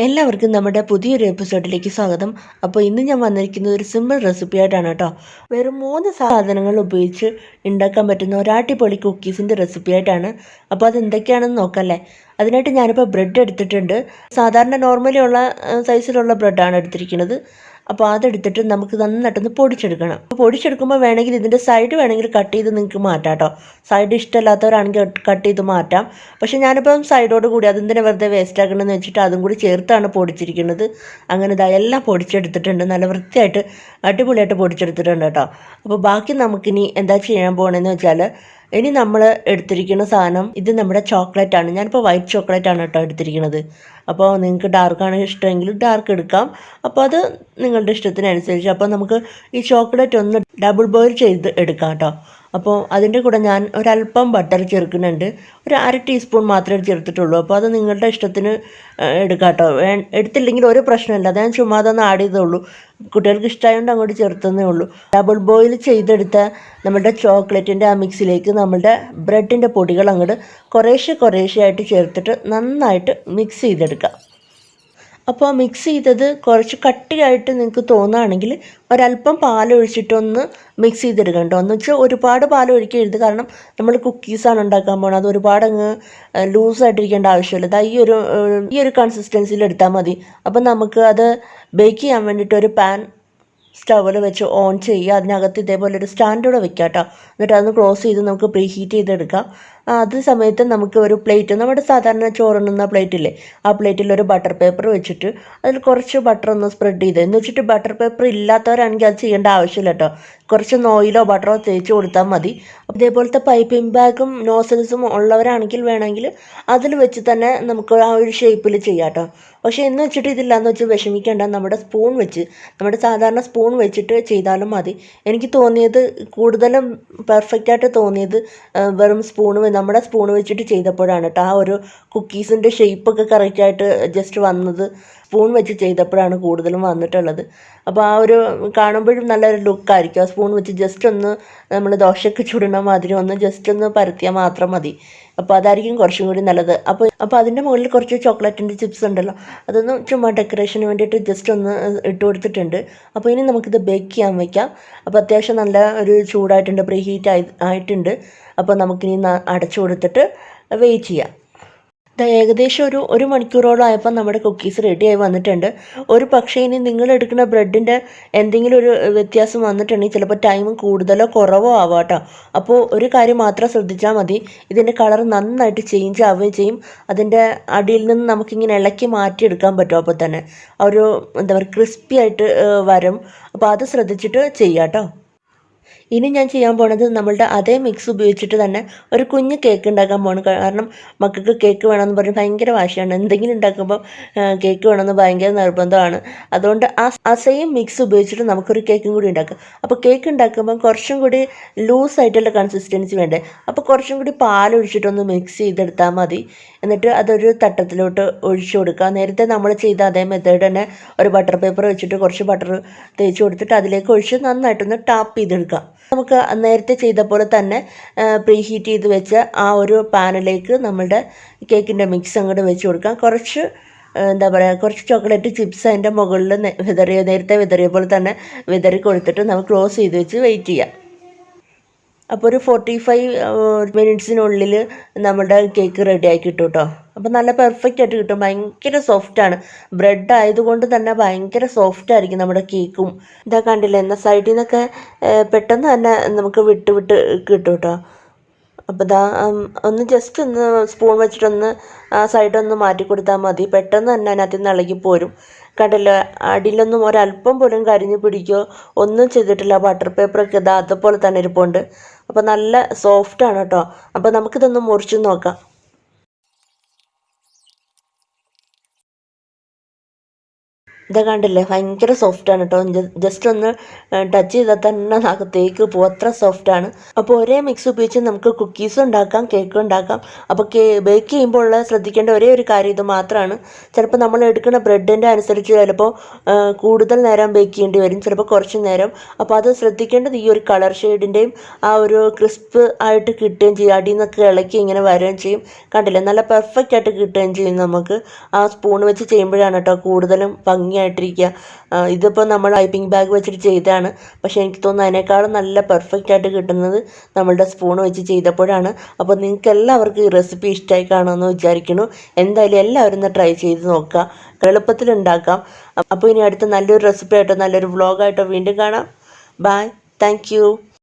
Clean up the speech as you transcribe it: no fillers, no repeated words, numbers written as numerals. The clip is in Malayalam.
എല്ലാവർക്കും നമ്മുടെ പുതിയൊരു എപ്പിസോഡിലേക്ക് സ്വാഗതം. അപ്പോൾ ഇന്ന് ഞാൻ വന്നിരിക്കുന്നത് ഒരു സിമ്പിൾ റെസിപ്പി ആയിട്ടാണ് കേട്ടോ. വെറും 3 സാധനങ്ങൾ ഉപയോഗിച്ച് ഉണ്ടാക്കാൻ പറ്റുന്ന ഒരു അടിപൊളി കുക്കീസിൻ്റെ റെസിപ്പി ആയിട്ടാണ്. അപ്പോൾ അതെന്തൊക്കെയാണെന്ന് നോക്കല്ലേ. അതിനായിട്ട് ഞാനിപ്പോൾ ബ്രെഡ് എടുത്തിട്ടുണ്ട്. സാധാരണ നോർമലി ഉള്ള സൈസിലുള്ള ബ്രെഡാണ് എടുത്തിരിക്കുന്നത്. അപ്പോൾ അതെടുത്തിട്ട് നമുക്ക് നന്നായിട്ടൊന്ന് പൊടിച്ചെടുക്കണം. പൊടിച്ചെടുക്കുമ്പോൾ വേണമെങ്കിൽ ഇതിൻ്റെ സൈഡ് വേണമെങ്കിൽ കട്ട് ചെയ്ത് നിങ്ങൾക്ക് മാറ്റാം കേട്ടോ. സൈഡ് ഇഷ്ടമല്ലാത്തവരാണെങ്കിൽ കട്ട് ചെയ്ത് മാറ്റാം. പക്ഷേ ഞാനിപ്പം സൈഡോട് കൂടി അതെന്തിനാ വെറുതെ വേസ്റ്റ് ആക്കണമെന്ന് വെച്ചിട്ട് അതും കൂടി ചേർത്താണ് പൊടിച്ചിരിക്കുന്നത്. അങ്ങനെ ഇതാ എല്ലാം പൊടിച്ചെടുത്തിട്ടുണ്ട്. നല്ല വൃത്തിയായിട്ട് അടിപൊളിയായിട്ട് പൊടിച്ചെടുത്തിട്ടുണ്ട് കേട്ടോ. അപ്പോൾ ബാക്കി നമുക്കിനി എന്താ ചെയ്യാൻ പോകണമെന്ന് വെച്ചാൽ, ഇനി നമ്മൾ എടുത്തിരിക്കുന്ന സാധനം ഇത് നമ്മുടെ ചോക്ലേറ്റ് ആണ്. ഞാനിപ്പോൾ വൈറ്റ് ചോക്ലേറ്റ് ആണ് കേട്ടോ എടുത്തിരിക്കുന്നത്. അപ്പോൾ നിങ്ങൾക്ക് ഡാർക്കാണ് ഇഷ്ടമെങ്കിൽ ഡാർക്ക് എടുക്കാം. അപ്പോൾ അത് നിങ്ങളുടെ ഇഷ്ടത്തിനനുസരിച്ച്. അപ്പോൾ നമുക്ക് ഈ ചോക്ലേറ്റ് ഒന്ന് ഡബിൾ ബോയിൽ ചെയ്ത് എടുക്കാം കേട്ടോ. അപ്പോൾ അതിൻ്റെ കൂടെ ഞാൻ ഒരല്പം ബട്ടർ ചേർക്കുന്നുണ്ട്. ഒരു 1/2 ടീസ്പൂൺ മാത്രമേ ചേർത്തിട്ടുള്ളൂ. അപ്പോൾ അത് നിങ്ങളുടെ ഇഷ്ടത്തിന് എടുക്കാം കേട്ടോ. എടുത്തില്ലെങ്കിൽ ഒരു പ്രശ്നമില്ല. അത് ഞാൻ ചുമ്മാ അതൊന്ന് ആഡ് ചെയ്തേ. കുട്ടികൾക്ക് ഇഷ്ടമായതുകൊണ്ട് അങ്ങോട്ട് ചേർത്തന്നേ ഉള്ളൂ. ഡബിൾ ബോയിൽ ചെയ്തെടുത്ത നമ്മുടെ ചോക്ലേറ്റിൻ്റെ ആ മിക്സിലേക്ക് നമ്മുടെ ബ്രെഡിൻ്റെ പൊടികൾ അങ്ങോട്ട് കുറേശ്ശെ ആയിട്ട് ചേർത്തിട്ട് നന്നായിട്ട് മിക്സ് ചെയ്തെടുക്കാം. അപ്പോൾ മിക്സ് ചെയ്തത് കുറച്ച് കട്ടിയായിട്ട് നിങ്ങൾക്ക് തോന്നുകയാണെങ്കിൽ ഒരല്പം പാലൊഴിച്ചിട്ടൊന്ന് മിക്സ് ചെയ്തെടുക്കണം കേട്ടോ. എന്ന് വെച്ചാൽ ഒരുപാട് പാലൊഴിക്കരുത്. കാരണം നമ്മൾ കുക്കീസാണ് ഉണ്ടാക്കാൻ പോകുന്നത്. അത് ഒരുപാട് അങ്ങ് ലൂസായിട്ടിരിക്കേണ്ട ആവശ്യമില്ല. അത് ഈ ഒരു കൺസിസ്റ്റൻസിയിൽ എടുത്താൽ മതി. അപ്പം നമുക്ക് അത് ബേക്ക് ചെയ്യാൻ വേണ്ടിയിട്ട് ഒരു പാൻ സ്റ്റൗവിൽ വെച്ച് ഓൺ ചെയ്യുക. അതിനകത്ത് ഇതേപോലെ ഒരു സ്റ്റാൻഡൂടെ വെക്കുക കേട്ടോ. എന്നിട്ട് അതൊന്ന് ക്ലോസ് ചെയ്ത് നമുക്ക് പ്രീ ഹീറ്റ് ചെയ്തെടുക്കാം. അത് സമയത്ത് നമുക്ക് ഒരു പ്ലേറ്റ്, നമ്മുടെ സാധാരണ ചോറുണ്ണുന്ന പ്ലേറ്റില്ലേ, ആ പ്ലേറ്റിൽ ഒരു ബട്ടർ പേപ്പർ വെച്ചിട്ട് അതിൽ കുറച്ച് ബട്ടർ ഒന്ന് സ്പ്രെഡ് ചെയ്ത്, എന്ന് വെച്ചിട്ട് ബട്ടർ പേപ്പർ ഇല്ലാത്തവരാണെങ്കിൽ അത് ചെയ്യേണ്ട ആവശ്യമില്ല കേട്ടോ. കുറച്ച് ഓയിലോ ബട്ടറോ തേച്ച് കൊടുത്താൽ മതി. ഇതേപോലത്തെ പൈപ്പിംഗ് ബാഗും നോസൽസും ഉള്ളവരാണെങ്കിൽ വേണമെങ്കിൽ അതിൽ വെച്ച് തന്നെ നമുക്ക് ആ ഒരു ഷേപ്പിൽ ചെയ്യാം കേട്ടോ. പക്ഷേ എന്ന് വെച്ചിട്ട് ഇതില്ലാന്ന് വെച്ച് വിഷമിക്കേണ്ട. നമ്മുടെ സാധാരണ സ്പൂൺ വെച്ചിട്ട് ചെയ്താലും മതി. എനിക്ക് തോന്നിയത് കൂടുതലും പെർഫെക്റ്റായിട്ട് തോന്നിയത് വെറും നമ്മുടെ സ്പൂൺ വെച്ചിട്ട് ചെയ്തപ്പോഴാണ് കേട്ടോ. ആ ഒരു കുക്കീസിൻ്റെ ഷേപ്പൊക്കെ കറക്റ്റായിട്ട് ജസ്റ്റ് വന്നത് സ്പൂൺ വെച്ച് ചെയ്തപ്പോഴാണ് കൂടുതലും വന്നിട്ടുള്ളത്. അപ്പോൾ ആ ഒരു കാണുമ്പോഴും നല്ലൊരു ലുക്കായിരിക്കും. ആ സ്പൂൺ വെച്ച് ജസ്റ്റ് ഒന്ന് നമ്മൾ ദോശയൊക്കെ ചുടണ മാതിരി ഒന്ന് ജസ്റ്റ് ഒന്ന് പരത്തിയാൽ മാത്രം മതി. അപ്പോൾ അതായിരിക്കും കുറച്ചും കൂടി നല്ലത്. അപ്പോൾ അതിൻ്റെ മുകളിൽ കുറച്ച് ചോക്ലേറ്റിൻ്റെ ചിപ്സ് ഉണ്ടല്ലോ, അതൊന്ന് ചുമ്മാ ഡെക്കറേഷന് വേണ്ടിയിട്ട് ജസ്റ്റ് ഒന്ന് ഇട്ട് കൊടുത്തിട്ടുണ്ട്. അപ്പോൾ ഇനി നമുക്കിത് ബേക്ക് ചെയ്യാൻ വയ്ക്കാം. അപ്പോൾ അത്യാവശ്യം നല്ല ഒരു ചൂടായിട്ടുണ്ട്, പ്രീ ഹീറ്റ് ആയിട്ടുണ്ട്. അപ്പോൾ നമുക്കിനി അടച്ചു കൊടുത്തിട്ട് വെയിറ്റ് ചെയ്യാം. ഏകദേശം ഒരു മണിക്കൂറോളം ആയപ്പോൾ നമ്മുടെ കുക്കീസ് റെഡിയായി വന്നിട്ടുണ്ട്. ഒരു പക്ഷേ ഇനി നിങ്ങൾ എടുക്കുന്ന ബ്രെഡിൻ്റെ എന്തെങ്കിലും ഒരു വ്യത്യാസം വന്നിട്ടുണ്ടെങ്കിൽ ചിലപ്പോൾ ടൈം കൂടുതലോ കുറവോ ആവാം കേട്ടോ. അപ്പോൾ ഒരു കാര്യം മാത്രം ശ്രദ്ധിച്ചാൽ മതി, ഇതിൻ്റെ കളർ നന്നായിട്ട് ചേഞ്ച് ആവുകയും ചെയ്യും. അതിൻ്റെ അടിയിൽ നിന്ന് നമുക്കിങ്ങനെ ഇളക്കി മാറ്റിയെടുക്കാൻ പറ്റും. അപ്പോൾ തന്നെ ഒരു എന്താ പറയുക, ക്രിസ്പി ആയിട്ട് വരും. അപ്പോൾ അത് ശ്രദ്ധിച്ചിട്ട് ചെയ്യാം കേട്ടോ. ഇനി ഞാൻ ചെയ്യാൻ പോണത് നമ്മളുടെ അതേ മിക്സ് ഉപയോഗിച്ചിട്ട് തന്നെ ഒരു കുഞ്ഞ് കേക്ക് ഉണ്ടാക്കാൻ പോകണം. കാരണം മക്കൾക്ക് കേക്ക് വേണമെന്ന് പറഞ്ഞ് ഭയങ്കര വാശിയാണ്. എന്തെങ്കിലും ഉണ്ടാക്കുമ്പോൾ കേക്ക് വേണമെന്ന് ഭയങ്കര നിർബന്ധമാണ്. അതുകൊണ്ട് ആ സെയിം മിക്സ് ഉപയോഗിച്ചിട്ട് നമുക്കൊരു കേക്കും കൂടി ഉണ്ടാക്കാം. അപ്പോൾ കേക്ക് ഉണ്ടാക്കുമ്പോൾ കുറച്ചും കൂടി ലൂസായിട്ടുള്ള കൺസിസ്റ്റൻസി വേണ്ടേ. അപ്പോൾ കുറച്ചും കൂടി പാലൊഴിച്ചിട്ടൊന്ന് മിക്സ് ചെയ്തെടുത്താൽ മതി. എന്നിട്ട് അതൊരു തട്ടത്തിലോട്ട് ഒഴിച്ചു കൊടുക്കുക. നേരത്തെ നമ്മൾ ചെയ്ത അതേ മെത്തേഡ് തന്നെ ഒരു ബട്ടർ പേപ്പർ വെച്ചിട്ട് കുറച്ച് ബട്ടർ തേച്ച് കൊടുത്തിട്ട് അതിലേക്ക് ഒഴിച്ച് നന്നായിട്ടൊന്ന് ടാപ്പ് ചെയ്തെടുക്കുക. നമുക്ക് നേരത്തെ ചെയ്ത പോലെ തന്നെ പ്രീ ഹീറ്റ് ചെയ്ത് വെച്ച ആ ഒരു പാനിലേക്ക് നമ്മളുടെ കേക്കിൻ്റെ മിക്സ് അങ്ങോട്ട് വെച്ച് കൊടുക്കാം. കുറച്ച് കുറച്ച് ചോക്ലേറ്റ് ചിപ്സ് അതിൻ്റെ മുകളിൽ നേരത്തെ വിതറിയ പോലെ തന്നെ വിതറി കൊടുത്തിട്ട് നമുക്ക് ക്ലോസ് ചെയ്ത് വെച്ച് വെയിറ്റ് ചെയ്യാം. അപ്പോൾ ഒരു 45 മിനിറ്റ്സിനുള്ളിൽ നമ്മുടെ കേക്ക് റെഡിയാക്കി കിട്ടും കേട്ടോ. അപ്പോൾ നല്ല പെർഫെക്റ്റ് ആയിട്ട് കിട്ടും. ഭയങ്കര സോഫ്റ്റാണ്. ബ്രെഡ് ആയതുകൊണ്ട് തന്നെ ഭയങ്കര സോഫ്റ്റ് ആയിരിക്കും നമ്മുടെ കേക്കും. ഇതാ കണ്ടില്ലേ, എന്നാൽ സൈഡിൽ നിന്നൊക്കെ പെട്ടെന്ന് തന്നെ നമുക്ക് വിട്ട് കിട്ടും കേട്ടോ. അപ്പോൾ ഇതാ ഒന്ന് ജസ്റ്റ് ഒന്ന് സ്പൂൺ വെച്ചിട്ടൊന്ന് ആ സൈഡൊന്ന് മാറ്റി കൊടുത്താൽ മതി. പെട്ടെന്ന് തന്നെ അതിനകത്ത് നിന്ന് ഇളകി പോരും. കണ്ടല്ലോ, അടിയിലൊന്നും ഒരല്പം പോലും കരിഞ്ഞ് പിടിക്കുകയോ ഒന്നും ചെയ്തിട്ടില്ല. ബട്ടർ പേപ്പറൊക്കെ ഇതാ അതുപോലെ തന്നെ ഇരിപ്പുണ്ട്. അപ്പോൾ നല്ല സോഫ്റ്റാണ് കേട്ടോ. അപ്പോൾ നമുക്കിതൊന്ന് മുറിച്ച് നോക്കാം. ഇതാ കണ്ടില്ലേ, ഭയങ്കര സോഫ്റ്റാണ് കേട്ടോ. ജസ്റ്റ് ഒന്ന് ടച്ച് ചെയ്താൽ തന്നെ അകത്തേക്ക് പോകും, അത്ര സോഫ്റ്റാണ്. അപ്പോൾ ഒരേ മിക്സ് ഉപയോഗിച്ച് നമുക്ക് കുക്കീസും ഉണ്ടാക്കാം, കേക്കും ഉണ്ടാക്കാം. അപ്പോൾ ബേക്ക് ചെയ്യുമ്പോൾ ഉള്ള ശ്രദ്ധിക്കേണ്ട ഒരേ ഒരു കാര്യം ഇത് മാത്രമാണ്. ചിലപ്പോൾ നമ്മൾ എടുക്കുന്ന ബ്രെഡിൻ്റെ അനുസരിച്ച് ചിലപ്പോൾ കൂടുതൽ നേരം ബേക്ക് ചെയ്യേണ്ടി വരും, ചിലപ്പോൾ കുറച്ച് നേരം. അപ്പോൾ അത് ശ്രദ്ധിക്കേണ്ടത് ഈ ഒരു കളർ ഷെയ്ഡിൻ്റെയും ആ ഒരു ക്രിസ്പ് ആയിട്ട് കിട്ടുകയും ചെയ്യും. അടിയിൽ നിന്നൊക്കെ ഇളക്കി ഇങ്ങനെ വരികയും ചെയ്യും. കണ്ടില്ലേ, നല്ല പെർഫെക്റ്റ് ആയിട്ട് കിട്ടുകയും ചെയ്യും. നമുക്ക് ആ സ്പൂൺ വെച്ച് ചെയ്യുമ്പോഴാണ് കേട്ടോ കൂടുതലും ഭംഗിയായിട്ടിരിക്കുക. ഇതിപ്പോൾ നമ്മൾ പൈപ്പിംഗ് ബാഗ് വെച്ചിട്ട് ചെയ്തതാണ്, പക്ഷേ എനിക്ക് തോന്നുന്നു അതിനേക്കാളും നല്ല പെർഫെക്റ്റ് ആയിട്ട് കിട്ടുന്നത് നമ്മളുടെ സ്പൂൺ വെച്ച് ചെയ്തപ്പോഴാണ്. അപ്പോൾ നിങ്ങൾക്ക് എല്ലാവർക്കും ഈ റെസിപ്പി ഇഷ്ടമായി കാണുമെന്ന് വിചാരിക്കുന്നു. എന്തായാലും എല്ലാവരും ഒന്ന് ട്രൈ ചെയ്ത് നോക്കുക, എളുപ്പത്തിൽ ഉണ്ടാക്കാം. അപ്പോൾ ഇനി അടുത്ത നല്ലൊരു റെസിപ്പി ആയിട്ടോ നല്ലൊരു വ്ളോഗായിട്ടോ വീണ്ടും കാണാം. Bye, thank U.